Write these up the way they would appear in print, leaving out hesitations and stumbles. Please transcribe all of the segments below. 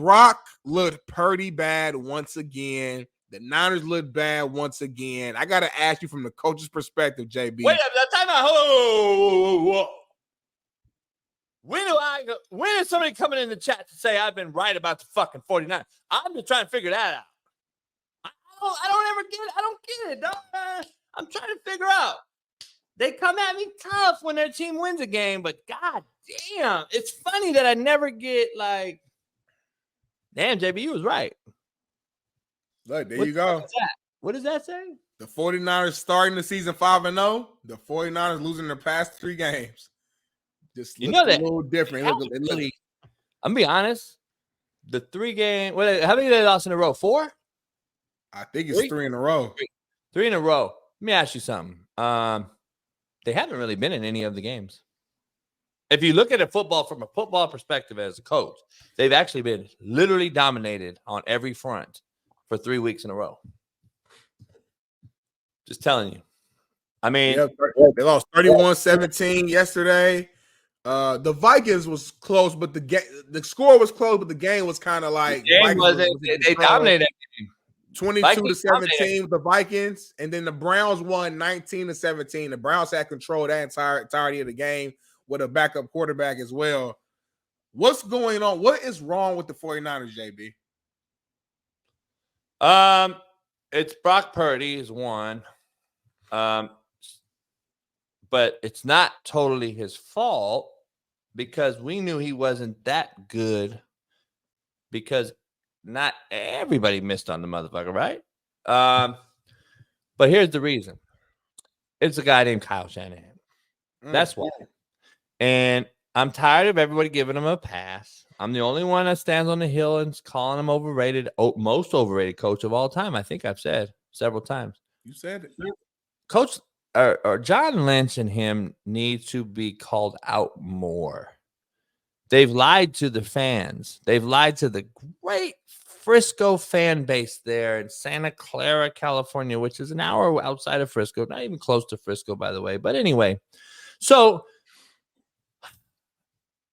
Brock looked Purdy bad once again. The Niners looked bad once again. I got to ask you from the coach's perspective, JB. Wait, time out. Whoa. When is somebody coming in the chat to say I've been right about the fucking 49? I'm just trying to figure that out. I don't get it, dog. I'm trying to figure out. They come at me tough when their team wins a game, but god damn, it's funny that I never get like, damn, JB, you was right. Look, there you go. What does that say? The 49ers starting the season 5-0. The 49ers losing their past 3 games. Just look a little different. I'm gonna be honest. The 3 game. How many they lost in a row? 4? I think it's 3 in a row. 3 in a row. Let me ask you something. They haven't really been in any of the games. If you look at it from a football perspective as a coach, they've actually been literally dominated on every front for 3 weeks in a row. Just telling you. I mean, they lost 31-17 yesterday. The Vikings was close, but the score was close, but the game was kind of like they dominated that game. 22-17 with the Vikings, and then the Browns won 19-17. The Browns had control that entirety of the game with a backup quarterback as well. What's going on? What is wrong with the 49ers, JB? It's Brock Purdy is one. But it's not totally his fault because we knew he wasn't that good because not everybody missed on the motherfucker, right? But here's the reason. It's a guy named Kyle Shanahan. That's why. And I'm tired of everybody giving him a pass. I'm the only one that stands on the hill and calling him overrated, most overrated coach of all time. I think I've said several times. You said it. Coach or John Lynch and him need to be called out more. They've lied to the fans. They've lied to the great Frisco fan base there in Santa Clara, California, which is an hour outside of Frisco, not even close to Frisco, by the way. But anyway, so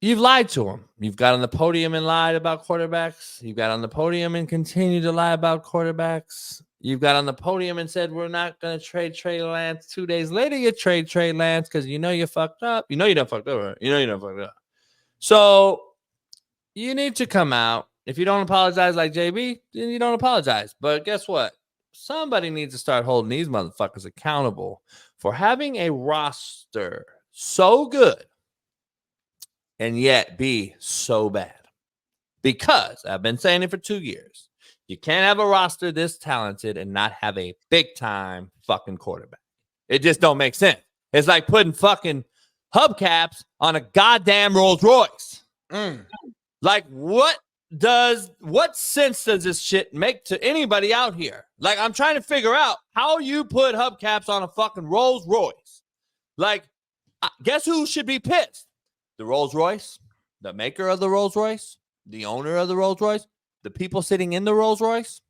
you've lied to them. You've got on the podium and lied about quarterbacks. You've got on the podium and continue to lie about quarterbacks. You've got on the podium and said, we're not going to trade Trey Lance. 2 days later, you trade Trey Lance because you know you fucked up. You know you done fucked up, right? You know you done fucked up. So you need to come out. If you don't apologize like JB, then you don't apologize. But guess what? Somebody needs to start holding these motherfuckers accountable for having a roster so good and yet be so bad. Because I've been saying it for 2 years. You can't have a roster this talented and not have a big-time fucking quarterback. It just don't make sense. It's like putting fucking hubcaps on a goddamn Rolls Royce. Like, what sense does this shit make to anybody out here? Like, I'm trying to figure out how you put hubcaps on a fucking Rolls Royce. Like, guess who should be pissed? The Rolls Royce, the maker of the Rolls Royce, the owner of the Rolls Royce, the people sitting in the Rolls Royce.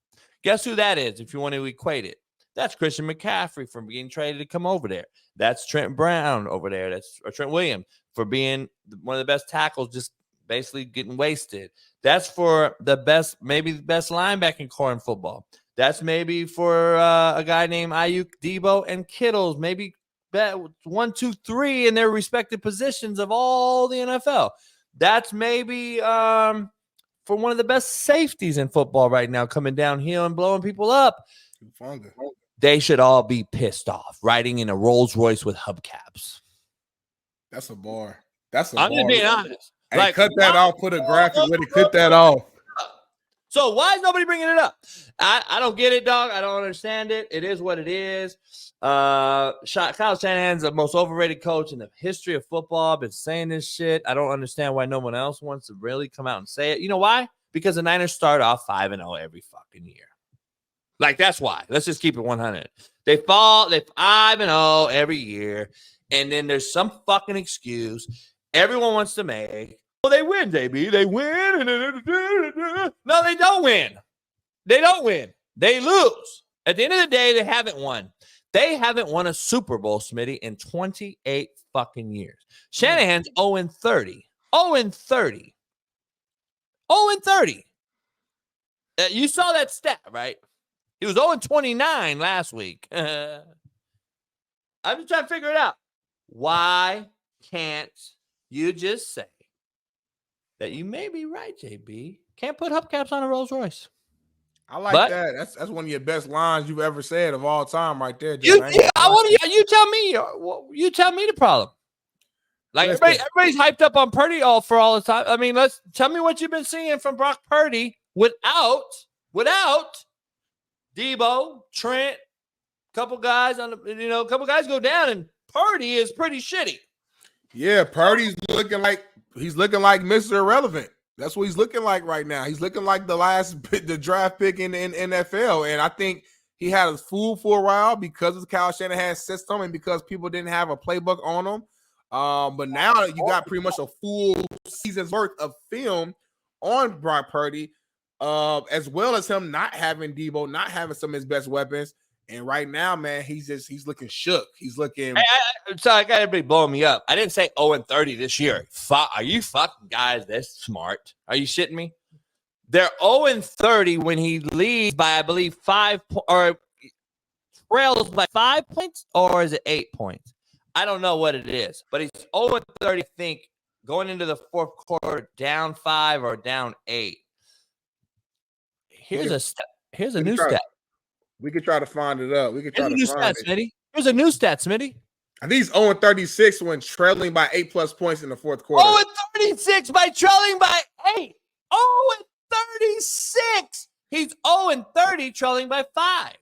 Guess who that is if you want to equate it? That's Christian McCaffrey from being traded to come over there. That's Trent Brown over there. That's Trent Williams for being one of the best tackles, just basically getting wasted. That's for the best, maybe the best linebacking core in football. That's maybe for a guy named Ayuk, Debo, and Kittles. Maybe 1, 2, 3 in their respective positions of all the NFL. That's maybe for one of the best safeties in football right now, coming downhill and blowing people up. They should all be pissed off riding in a Rolls Royce with hubcaps. That's a bar. I'm just being honest. Hey, like, cut that off. Put a graphic with it. Cut that off. So why is nobody bringing it up? I don't get it, dog. I don't understand it. It is what it is. Kyle Shanahan's the most overrated coach in the history of football. I've been saying this shit. I don't understand why no one else wants to really come out and say it. You know why? Because the Niners start off 5-0 every fucking year. Like, that's why. Let's just keep it 100. They 5-0 every year, and then there's some fucking excuse everyone wants to make. Well, they win, JB. They win. No, they don't win. They don't win. They lose. At the end of the day, they haven't won. They haven't won a Super Bowl, Smitty, in 28 fucking years. Shanahan's 0-30. 0-30. 0-30. You saw that stat, right? He was 0-29 last week. I'm just trying to figure it out. Why can't you just say that you may be right, JB? Can't put hubcaps on a Rolls Royce. I like that. That's one of your best lines you've ever said of all time, right there. You tell me. You tell me the problem. Like everybody's hyped up on Purdy for all the time. I mean, tell me what you've been seeing from Brock Purdy without Debo, Trent, couple guys go down, and Purdy is pretty shitty. Yeah, Purdy's looking like Mr. Irrelevant. That's what he's looking like right now. He's looking like the draft pick in NFL, and I think he had us fooled for a while because of Kyle Shanahan's system and because people didn't have a playbook on him. But now you got pretty much a full season's worth of film on Brock Purdy, as well as him not having Debo, not having some of his best weapons. And right now, man, he's looking shook. He's looking. Sorry, I got everybody blowing me up. I didn't say 0-30 this year. Are you fucking guys this smart? Are you shitting me? They're 0-30 when he leads by, I believe, 5 or trails by 5 points, or is it 8 points? I don't know what it is, but he's 0-30. I think going into the fourth quarter, down 5 or down 8. Here's a new stat. We could try to find it up. We could try to find it. Smitty. Here's a new stat, Smitty. I think he's 0-36 when trailing by 8+ points in the fourth quarter. 0-36 by trailing by 8. 0-36. He's 0-30 trailing by 5.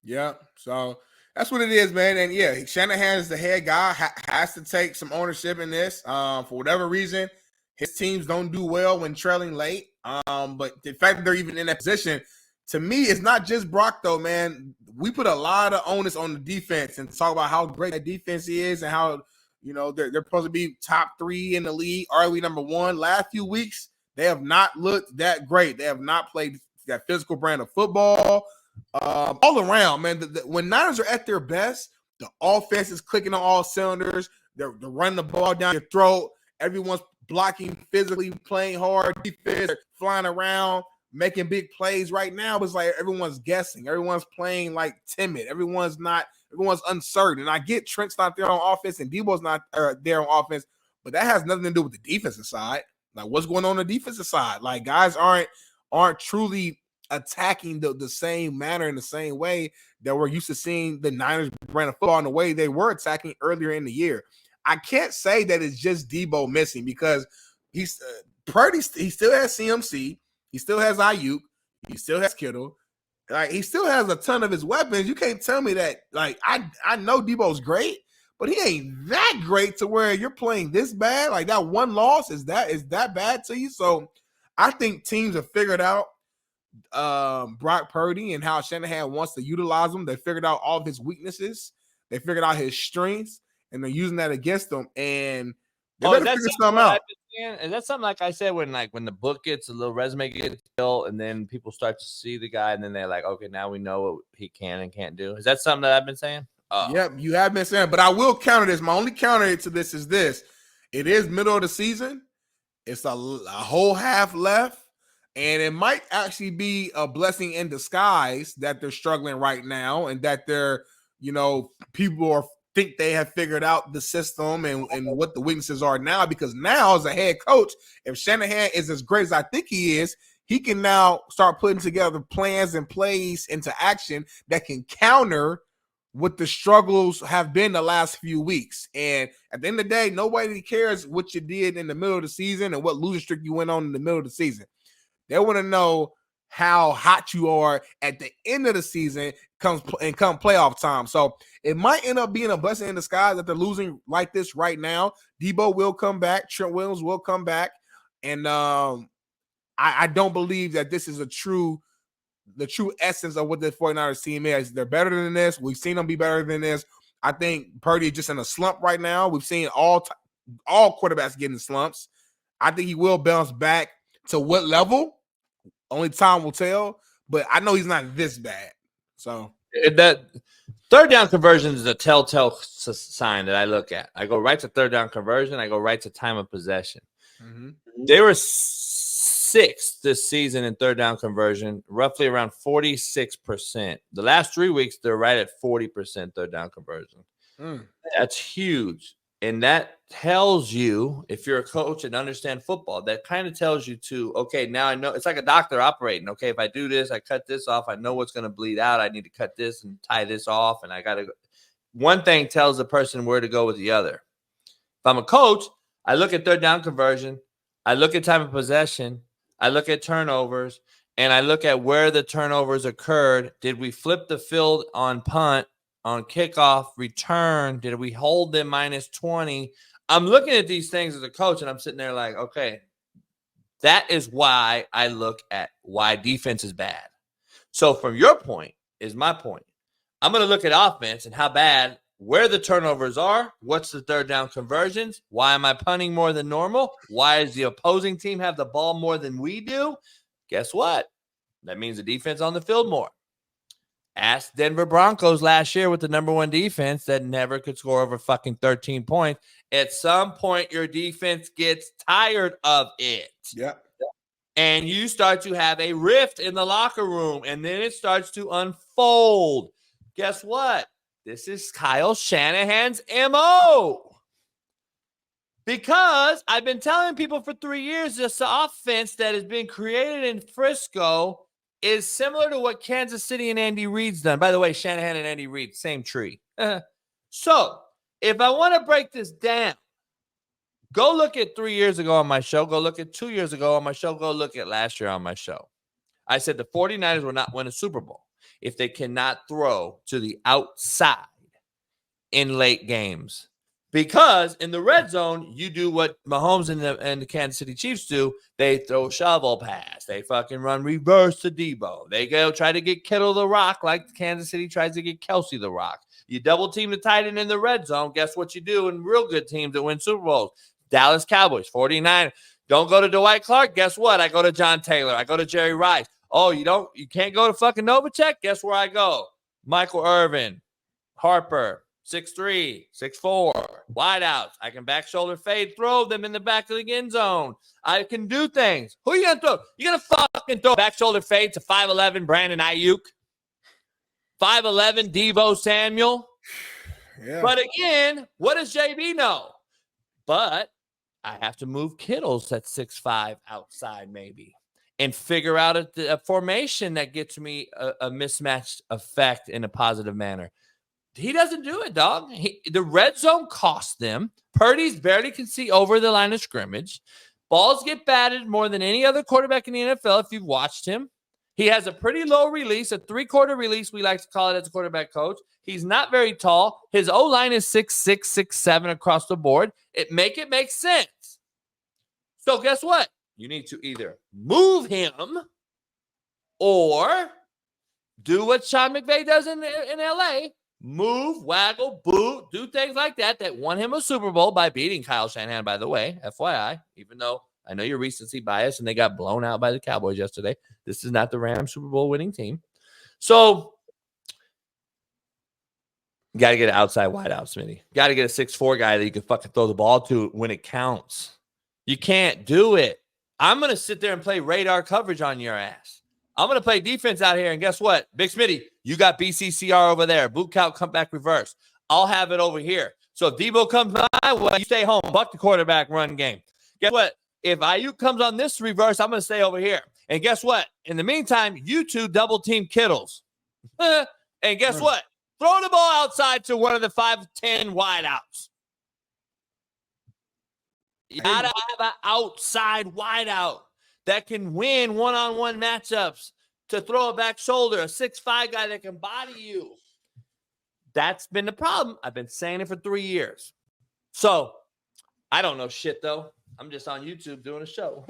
Yeah, so that's what it is, man. And yeah, Shanahan is the head guy, has to take some ownership in this. For whatever reason, his teams don't do well when trailing late. But the fact that they're even in that position, to me, it's not just Brock, though, man. We put a lot of onus on the defense and talk about how great that defense is and how, they're supposed to be top 3 in the league, arguably number 1. Last few weeks, they have not looked that great. They have not played that physical brand of football. All around, man. When Niners are at their best, the offense is clicking on all cylinders. They're running the ball down your throat. Everyone's blocking physically, playing hard defense, flying around, making big plays. Right now, it's like everyone's guessing. Everyone's playing like timid. Everyone's uncertain. And I get Trent's not there on offense and Debo's not there on offense, but that has nothing to do with the defensive side. Like, what's going on the defensive side? Like, guys aren't truly attacking the same manner in the same way that we're used to seeing the Niners brand of football in the way they were attacking earlier in the year. I can't say that it's just Debo missing because he's Purdy. He still has CMC. He still has Ayuk. He still has Kittle. Like, he still has a ton of his weapons. You can't tell me that. Like, I know Debo's great, but he ain't that great to where you're playing this bad. Like, that one loss is that bad to you. So I think teams have figured out Brock Purdy and how Shanahan wants to utilize him. They figured out all of his weaknesses. They figured out his strengths, and they're using that against him. And they better figure something out. Is that something like I said when the book gets a little resume gets built, and then people start to see the guy, and then they're like, okay, now we know what he can and can't do. Is that something that I've been saying? Yep, you have been saying. But I will counter this. My only counter to this is this: it is middle of the season. It's a whole half left. And it might actually be a blessing in disguise that they're struggling right now and that they're, people think they have figured out the system and what the weaknesses are now, because now as a head coach, if Shanahan is as great as I think he is, he can now start putting together plans and plays into action that can counter what the struggles have been the last few weeks. And at the end of the day, nobody cares what you did in the middle of the season and what losing streak you went on in the middle of the season. They want to know how hot you are at the end of the season come playoff time. So it might end up being a blessing in disguise that they're losing like this right now. Debo will come back. Trent Williams will come back. And I don't believe that this is the true essence of what the 49ers team is. They're better than this. We've seen them be better than this. I think Purdy is just in a slump right now. We've seen all quarterbacks getting slumps. I think he will bounce back. To what level? Only time will tell. But I know he's not this bad. So that third down conversion is a telltale sign that I look at. I go right to third down conversion. I go right to time of possession. Mm-hmm. They were 6th this season in third down conversion, roughly around 46%. The last 3 weeks, they're right at 40% third down conversion. That's huge. And that tells you, if you're a coach and understand football, that kind of tells you to, okay, now I know. It's like a doctor operating. Okay, if I do this, I cut this off, I know what's going to bleed out. I need to cut this and tie this off. And I got to go. One thing tells the person where to go with the other. If I'm a coach, I look at third down conversion. I look at time of possession. I look at turnovers. And I look at where the turnovers occurred. Did we flip the field on punt? On kickoff, return, did we hold them minus 20? I'm looking at these things as a coach, and I'm sitting there like, okay, that is why I look at why defense is bad. So from your point is my point. I'm going to look at offense and how bad, where the turnovers are, what's the third down conversions, why am I punting more than normal, why does the opposing team have the ball more than we do? Guess what? That means the defense on the field more. Ask Denver Broncos last year with the number 1 defense that never could score over fucking 13 points. At some point, your defense gets tired of it. Yeah. And you start to have a rift in the locker room, and then it starts to unfold. Guess what? This is Kyle Shanahan's MO. Because I've been telling people for 3 years, this offense that has been created in Frisco is similar to what Kansas City and Andy Reid's done. By the way, Shanahan and Andy Reid, same tree. So, if I want to break this down, go look at 3 years ago on my show. Go look at 2 years ago on my show. Go look at last year on my show. I said the 49ers will not win a Super Bowl if they cannot throw to the outside in late games. Because in the red zone, you do what Mahomes and the Kansas City Chiefs do. They throw shovel pass. They fucking run reverse to Debo. They go try to get Kittle the rock like Kansas City tries to get Kelsey the rock. You double team the tight end in the red zone. Guess what you do in real good teams that win Super Bowls? Dallas Cowboys, 49. Don't go to Dwight Clark. Guess what? I go to John Taylor. I go to Jerry Rice. Oh, you can't go to fucking Novacek? Guess where I go? Michael Irvin, Harper. 6'3", 6'4", wideouts. I can back shoulder fade, throw them in the back of the end zone. I can do things. Who are you going to throw? You're going to fucking throw back shoulder fade to 5'11" Brandon Ayuk? 5'11" Deebo Samuel? Yeah. But again, what does JB know? But I have to move Kittles at 6'5" outside maybe and figure out a formation that gets me a mismatched effect in a positive manner. He doesn't do it, dog. The red zone costs them. Purdy's barely can see over the line of scrimmage. Balls get batted more than any other quarterback in the NFL if you've watched him. He has a pretty low release, a 3-quarter release, we like to call it as a quarterback coach. He's not very tall. His O-line is 6'6", 6'7" across the board. It makes sense. So guess what? You need to either move him or do what Sean McVay does in L.A., move, waggle, boot, do things like that won him a Super Bowl by beating Kyle Shanahan, by the way, FYI, even though I know you're recency biased and they got blown out by the Cowboys yesterday. This is not the Rams Super Bowl winning team. So, you got to get an outside wide out, Smitty. Got to get a 6'4" guy that you can fucking throw the ball to when it counts. You can't do it. I'm going to sit there and play radar coverage on your ass. I'm going to play defense out here, and guess what? Big Smitty, you got BCCR over there. Boot count, come back, reverse. I'll have it over here. So if Debo comes by, well, you stay home. Buck the quarterback run game. Guess what? If Ayuk comes on this reverse, I'm going to stay over here. And guess what? In the meantime, you two double-team Kittles. And guess what? Throw the ball outside to one of the 5'10" wideouts. You got to have an outside wideout that can win one-on-one matchups, to throw a back shoulder, a 6'5" guy that can body you. That's been the problem. I've been saying it for 3 years. So, I don't know shit, though. I'm just on YouTube doing a show.